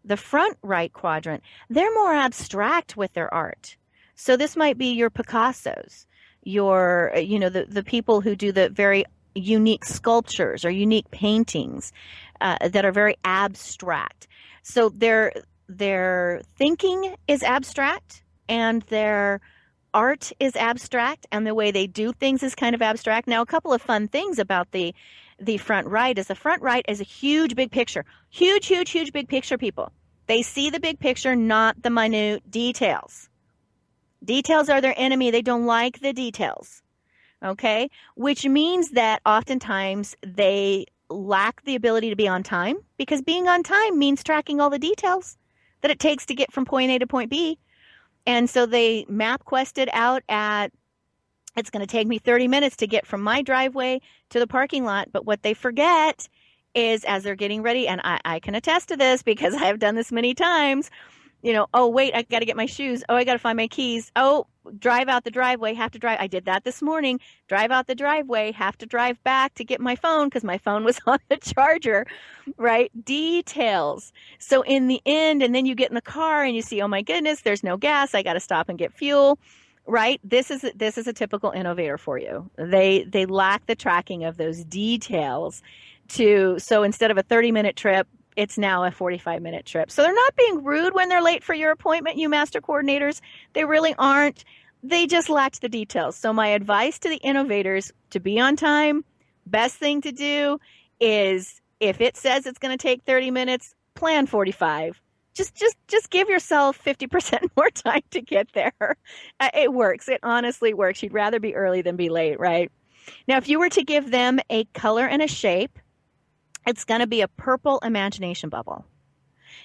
the front right quadrant, they're more abstract with their art. So this might be your Picassos, your, the people who do the very unique sculptures or unique paintings that are very abstract. So their thinking is abstract and their art is abstract and the way they do things is kind of abstract. Now, a couple of fun things about the front right is the front right is a huge, big picture. Huge, huge, huge, big picture people. They see the big picture, not the minute details. Details are their enemy. They don't like the details. Okay? Which means that oftentimes they lack the ability to be on time, because being on time means tracking all the details that it takes to get from point A to point B. And so they MapQuest it out at, it's going to take me 30 minutes to get from my driveway to the parking lot. But what they forget is, as they're getting ready, and I can attest to this because I have done this many times, oh, wait, I got to get my shoes. Oh, I got to find my keys. Oh, drive out the driveway, have to drive. I did that this morning. Drive out the driveway, have to drive back to get my phone because my phone was on the charger, right? Details. So in the end, and then you get in the car and you see, oh my goodness, there's no gas. I got to stop and get fuel, right? This is a typical innovator for you. They lack the tracking of those details so instead of a 30-minute trip, it's now a 45-minute trip. So they're not being rude when they're late for your appointment, you master coordinators. They really aren't. They just lacked the details. So my advice to the innovators, to be on time, best thing to do is, if it says it's going to take 30 minutes, plan 45. Just give yourself 50% more time to get there. It works. It honestly works. You'd rather be early than be late, right? Now, if you were to give them a color and a shape, it's going to be a purple imagination bubble.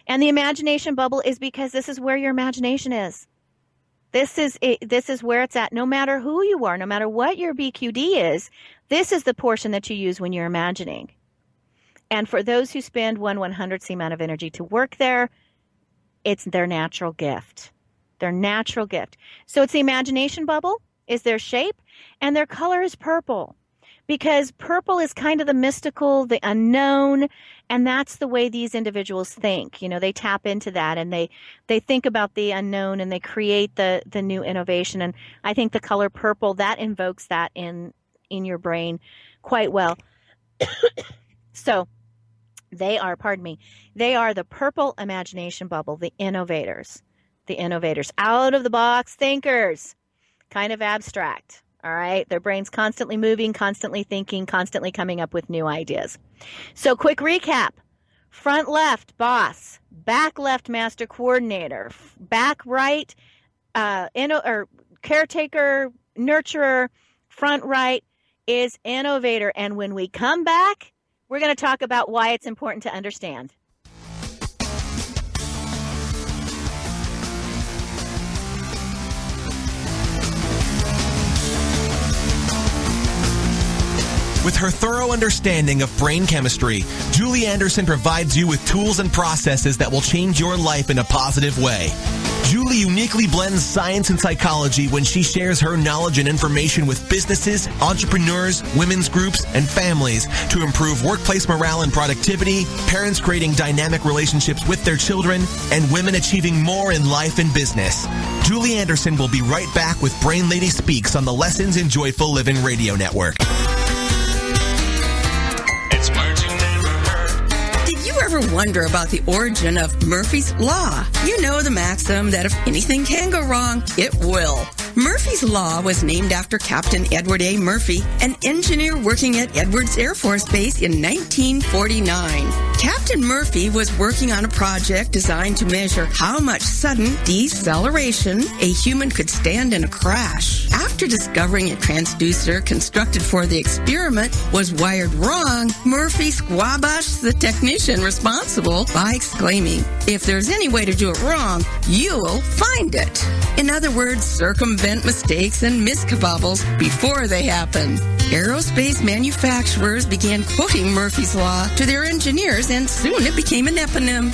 And the imagination bubble is because this is where your imagination is. This is where it's at. No matter who you are, no matter what your BQD is, this is the portion that you use when you're imagining. And for those who spend 1/100th the amount of energy to work there, it's their natural gift. Their natural gift. So it's the imagination bubble is their shape, and their color is purple. Because purple is kind of the mystical, the unknown, and that's the way these individuals think. They tap into that, and they think about the unknown, and they create the new innovation. And I think the color purple, that invokes that in your brain quite well. So they are the purple imagination bubble, the innovators, out of the box thinkers, kind of abstract. All right. Their brain's constantly moving, constantly thinking, constantly coming up with new ideas. So quick recap. Front left, boss. Back left, master coordinator. Back right, caretaker, nurturer. Front right is innovator. And when we come back, we're going to talk about why it's important to understand. With her thorough understanding of brain chemistry, Julie Anderson provides you with tools and processes that will change your life in a positive way. Julie uniquely blends science and psychology when she shares her knowledge and information with businesses, entrepreneurs, women's groups, and families to improve workplace morale and productivity, parents creating dynamic relationships with their children, and women achieving more in life and business. Julie Anderson will be right back with Brain Lady Speaks on the Lessons in Joyful Living Radio Network. Ever wonder about the origin of Murphy's Law? You know the maxim that if anything can go wrong, it will. Murphy's Law was named after Captain Edward A. Murphy, an engineer working at Edwards Air Force Base in 1949. Captain Murphy was working on a project designed to measure how much sudden deceleration a human could stand in a crash. After discovering a transducer constructed for the experiment was wired wrong, Murphy squabashed the technician responsible by exclaiming, "If there's any way to do it wrong, you'll find it." In other words, circumvent mistakes and miskabobbles before they happen. Aerospace manufacturers began quoting Murphy's Law to their engineers, and soon it became an eponym.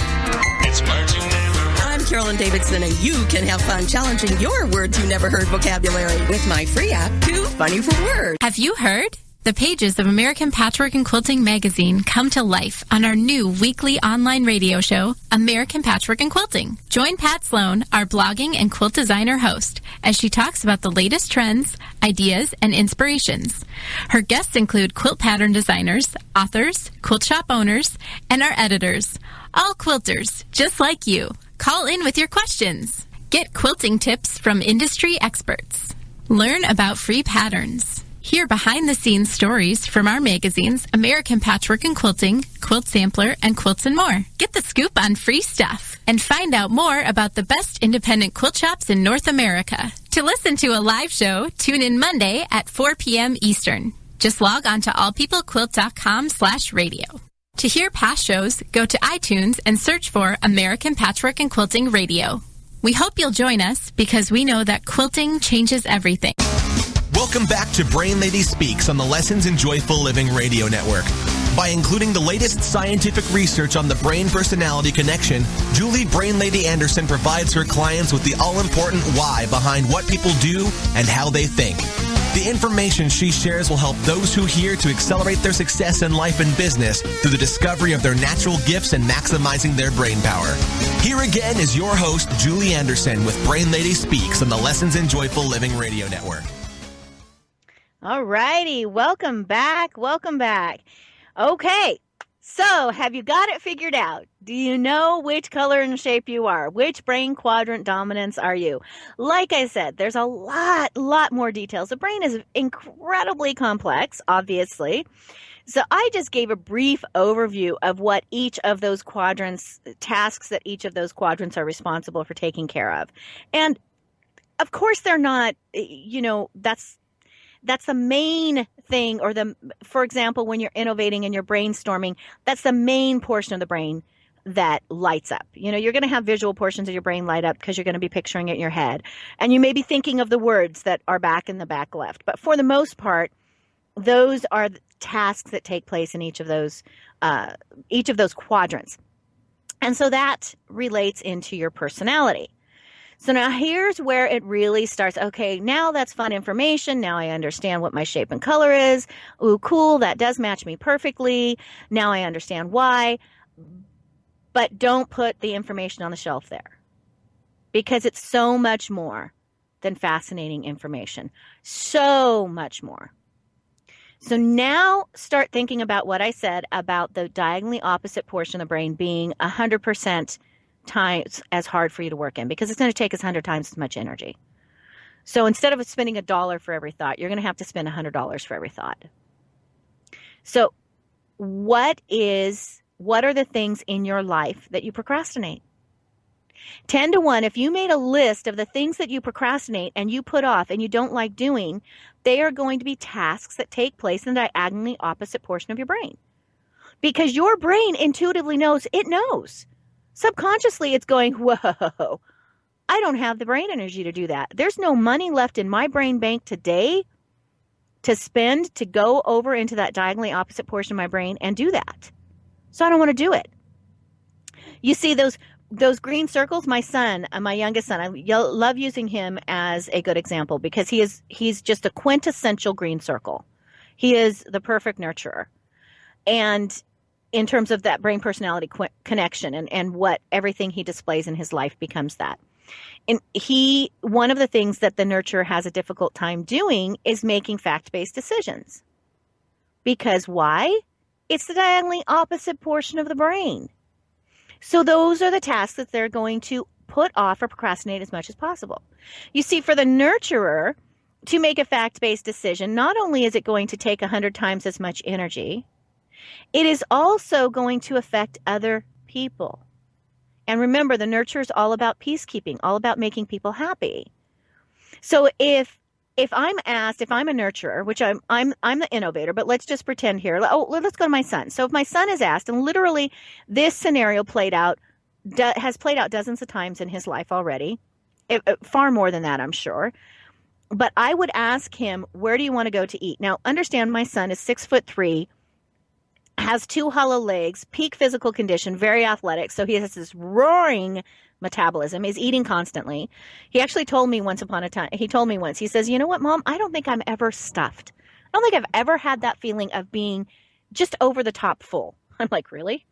I'm Carolyn Davidson, and you can have fun challenging your words you never heard vocabulary with my free app, Too Funny for Words. Have you heard? The pages of American Patchwork and Quilting magazine come to life on our new weekly online radio show, American Patchwork and Quilting. Join Pat Sloan, our blogging and quilt designer host, as she talks about the latest trends, ideas, and inspirations. Her guests include quilt pattern designers, authors, quilt shop owners, and our editors. All quilters, just like you. Call in with your questions. Get quilting tips from industry experts. Learn about free patterns. Hear behind-the-scenes stories from our magazines, American Patchwork and Quilting, Quilt Sampler, and Quilts and More. Get the scoop on free stuff and find out more about the best independent quilt shops in North America. To listen to a live show, tune in Monday at 4 p.m. Eastern. Just log on to allpeoplequilt.com/radio. To hear past shows, go to iTunes and search for American Patchwork and Quilting Radio. We hope you'll join us because we know that quilting changes everything. Welcome back to Brain Lady Speaks on the Lessons in Joyful Living Radio Network. By including the latest scientific research on the brain-personality connection, Julie Brain Lady Anderson provides her clients with the all-important why behind what people do and how they think. The information she shares will help those who hear to accelerate their success in life and business through the discovery of their natural gifts and maximizing their brain power. Here again is your host, Julie Anderson, with Brain Lady Speaks on the Lessons in Joyful Living Radio Network. All righty. Welcome back. Welcome back. Okay. So have you got it figured out? Do you know which color and shape you are? Which brain quadrant dominance are you? Like I said, there's a lot more details. The brain is incredibly complex, obviously. So I just gave a brief overview of what each of those quadrants, tasks that each of those quadrants are responsible for taking care of. And of course they're not, that's the main thing, or for example, when you're innovating and you're brainstorming, that's the main portion of the brain that lights up. You're going to have visual portions of your brain light up because you're going to be picturing it in your head. And you may be thinking of the words that are back in the back left. But for the most part, those are the tasks that take place in each of those quadrants. And so that relates into your personality. So now here's where it really starts. Okay, now that's fun information. Now I understand what my shape and color is. Ooh, cool. That does match me perfectly. Now I understand why. But don't put the information on the shelf there, because it's so much more than fascinating information. So much more. So now start thinking about what I said about the diagonally opposite portion of the brain being 100% times as hard for you to work in, because it's going to take us 100 times as much energy. So instead of spending $1 for every thought, you're going to have to spend $100 for every thought. So what are the things in your life that you procrastinate? 10 to 1, if you made a list of the things that you procrastinate and you put off and you don't like doing, they are going to be tasks that take place in the diagonally opposite portion of your brain. Because your brain intuitively knows, it knows. Subconsciously, it's going, whoa, I don't have the brain energy to do that. There's no money left in my brain bank today to spend to go over into that diagonally opposite portion of my brain and do that. So I don't want to do it. You see those green circles, my son, my youngest son, I love using him as a good example because he's just a quintessential green circle. He is the perfect nurturer. And in terms of that brain personality connection and what everything he displays in his life becomes that. And one of the things that the nurturer has a difficult time doing is making fact-based decisions. Because why? It's the diagonally opposite portion of the brain. So those are the tasks that they're going to put off or procrastinate as much as possible. You see, for the nurturer to make a fact-based decision, not only is it going to take 100 times as much energy, it is also going to affect other people. And remember, the nurture is all about peacekeeping, all about making people happy. So if I'm asked, if I'm a nurturer, which I'm the innovator, but let's just pretend here. Let's go to my son. So if my son is asked, and literally this scenario has played out dozens of times in his life already, far more than that, I'm sure. But I would ask him, where do you want to go to eat? Now, understand my son is 6'3", has 2 hollow legs, peak physical condition, very athletic. So he has this roaring metabolism, is eating constantly. He actually told me once, he says, you know what, Mom, I don't think I'm ever stuffed. I don't think I've ever had that feeling of being just over the top full. I'm like, really?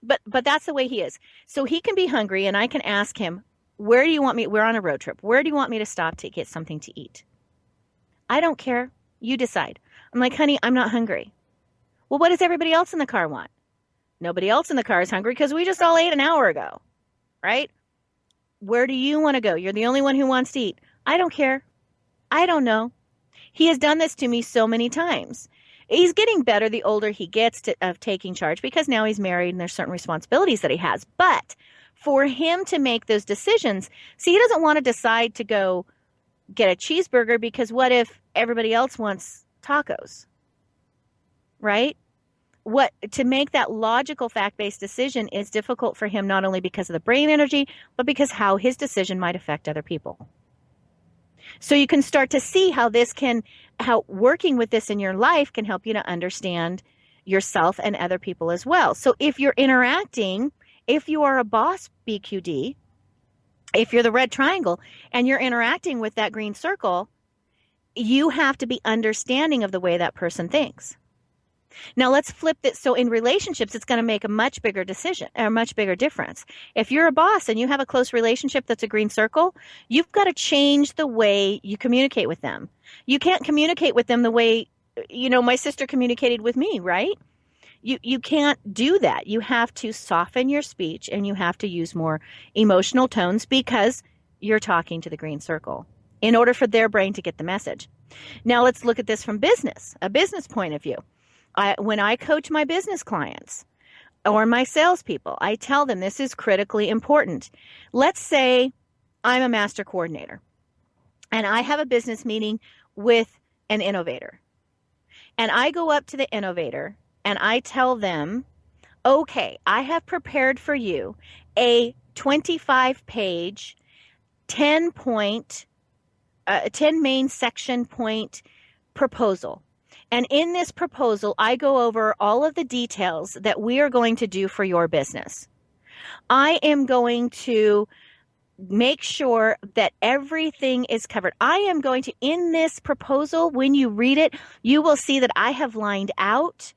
But that's the way he is. So he can be hungry and I can ask him, where do you want me? We're on a road trip. Where do you want me to stop to get something to eat? I don't care. You decide. I'm like, honey, I'm not hungry. Well, what does everybody else in the car want? Nobody else in the car is hungry because we just all ate an hour ago, right? Where do you want to go? You're the only one who wants to eat. I don't care. I don't know. He has done this to me so many times. He's getting better the older he gets of taking charge, because now he's married and there's certain responsibilities that he has. But for him to make those decisions, see, he doesn't want to decide to go get a cheeseburger, because what if everybody else wants tacos? Right? To make that logical fact-based decision is difficult for him, not only because of the brain energy, but because how his decision might affect other people. So you can start to see how working with this in your life can help you to understand yourself and other people as well. So if you're interacting, if you are a boss BQD, if you're the red triangle and you're interacting with that green circle, you have to be understanding of the way that person thinks. Now let's flip this. So in relationships, it's going to make a much bigger difference. If you're a boss and you have a close relationship that's a green circle, you've got to change the way you communicate with them. You can't communicate with them the way, my sister communicated with me, right? You can't do that. You have to soften your speech and you have to use more emotional tones, because you're talking to the green circle in order for their brain to get the message. Now let's look at this from a business point of view. When I coach my business clients or my salespeople, I tell them this is critically important. Let's say I'm a master coordinator and I have a business meeting with an innovator. And I go up to the innovator and I tell them, okay, I have prepared for you a 25-page, 10 main section point proposal. And in this proposal, I go over all of the details that we are going to do for your business. I am going to make sure that everything is covered. I am going to, in this proposal, when you read it, you will see that I have lined out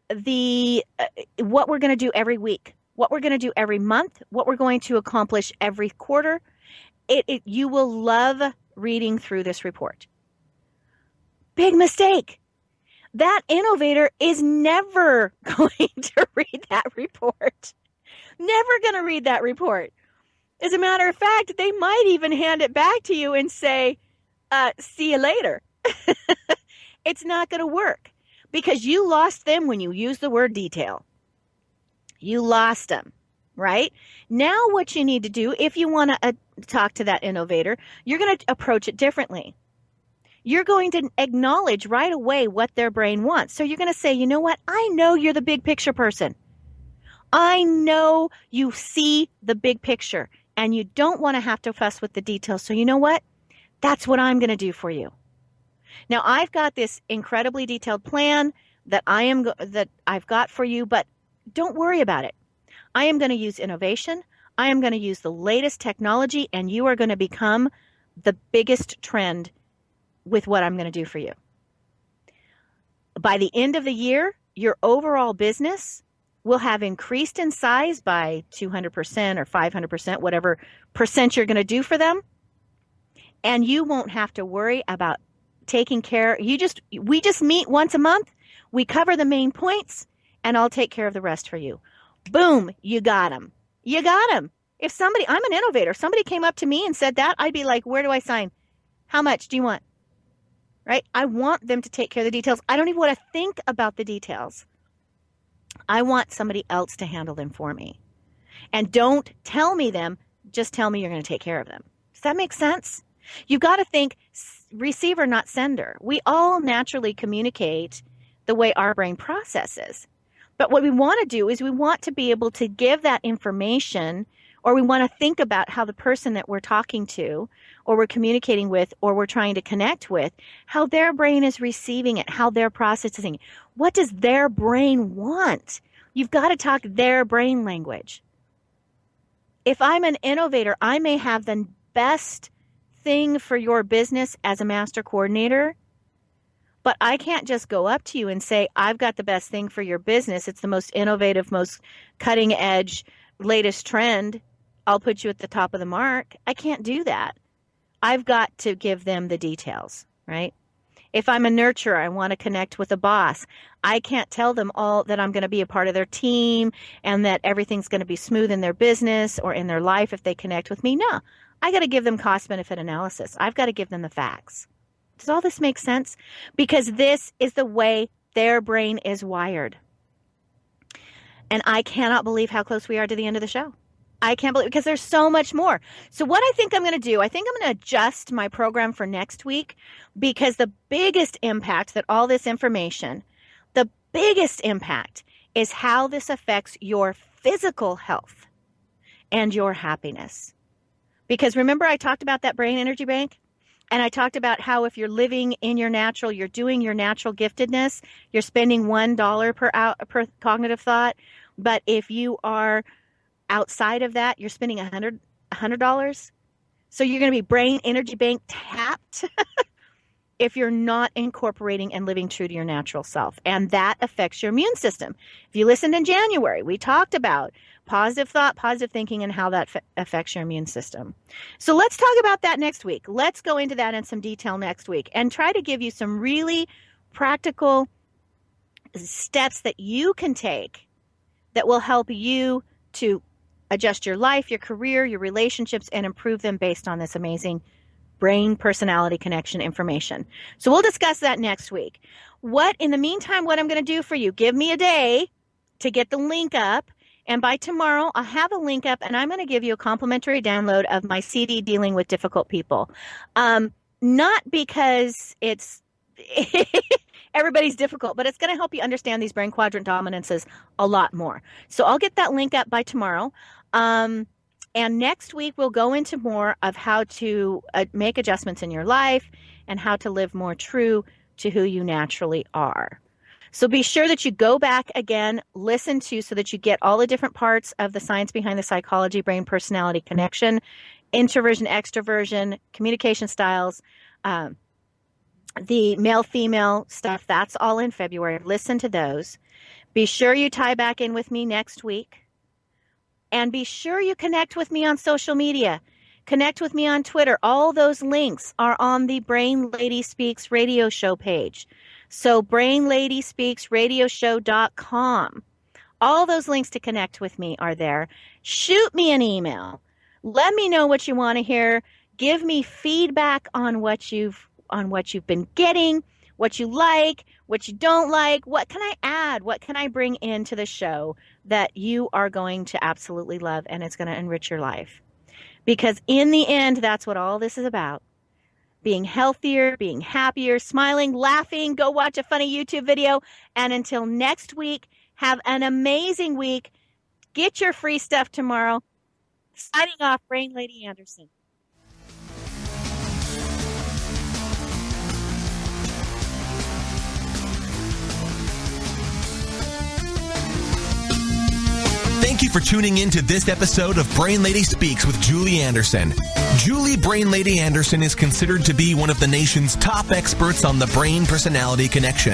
what we're going to do every week, what we're going to do every month, what we're going to accomplish every quarter. You will love reading through this report. Big mistake. That innovator is never going to read that report. Never going to read that report. As a matter of fact, they might even hand it back to you and say, see you later. It's not going to work because you lost them when you use the word detail. You lost them, right? Now what you need to do, if you want to talk to that innovator, you're going to approach it differently. You're going to acknowledge right away what their brain wants. So you're going to say, you know what? I know you're the big picture person. I know you see the big picture and you don't want to have to fuss with the details. So you know what? That's what I'm going to do for you. Now I've got this incredibly detailed plan that I've got for you, but don't worry about it. I am going to use innovation. I am going to use the latest technology, and you are going to become the biggest trend with what I'm going to do for you. By the end of the year, your overall business will have increased in size by 200% or 500%, whatever percent you're going to do for them. And you won't have to worry about taking care. We just meet once a month. We cover the main points and I'll take care of the rest for you. Boom. You got them. You got them. I'm an innovator. Somebody came up to me and said that, I'd be like, where do I sign? How much do you want? Right? I want them to take care of the details. I don't even want to think about the details. I want somebody else to handle them for me. And don't tell me them, just tell me you're going to take care of them. Does that make sense? You've got to think receiver, not sender. We all naturally communicate the way our brain processes. But what we want to do is we want to be able to give that information, or we want to think about how the person that we're talking to or we're communicating with or we're trying to connect with, how their brain is receiving it, how they're processing it. What does their brain want? You've got to talk their brain language. If I'm an innovator, I may have the best thing for your business as a master coordinator, but I can't just go up to you and say, I've got the best thing for your business. It's the most innovative, most cutting edge, latest trend. I'll put you at the top of the mark. I can't do that. I've got to give them the details, right? If I'm a nurturer, I want to connect with a boss. I can't tell them all that I'm going to be a part of their team and that everything's going to be smooth in their business or in their life if they connect with me. No, I got to give them cost-benefit analysis. I've got to give them the facts. Does all this make sense? Because this is the way their brain is wired. And I cannot believe how close we are to the end of the show. I can't believe, because there's so much more. So what I think I'm going to do, I think I'm going to adjust my program for next week, because the biggest impact that all this information, the biggest impact is how this affects your physical health and your happiness. Because remember I talked about that brain energy bank? And I talked about how if you're living in your natural, you're doing your natural giftedness, you're spending $1 per cognitive thought. But if you are outside of that, you're spending $100. So you're going to be brain energy bank tapped if you're not incorporating and living true to your natural self. And that affects your immune system. If you listened in January, we talked about positive thought, positive thinking, and how that affects your immune system. So let's talk about that next week. Let's go into that in some detail next week and try to give you some really practical steps that you can take that will help you to adjust your life, your career, your relationships, and improve them based on this amazing brain personality connection information. So we'll discuss that next week. In the meantime, what I'm going to do for you, give me a day to get the link up. And by tomorrow, I'll have a link up, and I'm going to give you a complimentary download of my CD, Dealing with Difficult People. Not because it's everybody's difficult, but it's going to help you understand these brain quadrant dominances a lot more. So I'll get that link up by tomorrow. And next week, we'll go into more of how to make adjustments in your life and how to live more true to who you naturally are. So be sure that you go back again, listen to, so that you get all the different parts of the science behind the psychology, brain personality connection, introversion, extroversion, communication styles, the male-female stuff. That's all in February. Listen to those. Be sure you tie back in with me next week. And be sure you connect with me on social media. Connect with me on Twitter. All those links are on the Brain Lady Speaks radio show page. So brainladyspeaksradioshow.com. All those links to connect with me are there. Shoot me an email. Let me know what you want to hear. Give me feedback on what you've been getting, what you like, what you don't like. What can I add? What can I bring into the show that you are going to absolutely love and it's going to enrich your life? Because in the end, that's what all this is about. Being healthier, being happier, smiling, laughing. Go watch a funny YouTube video. And until next week, have an amazing week. Get your free stuff tomorrow. Signing off, Brain Lady Anderson. Thank you for tuning in to this episode of Brain Lady Speaks with Julie Anderson. Julie Brain Lady Anderson is considered to be one of the nation's top experts on the brain personality connection.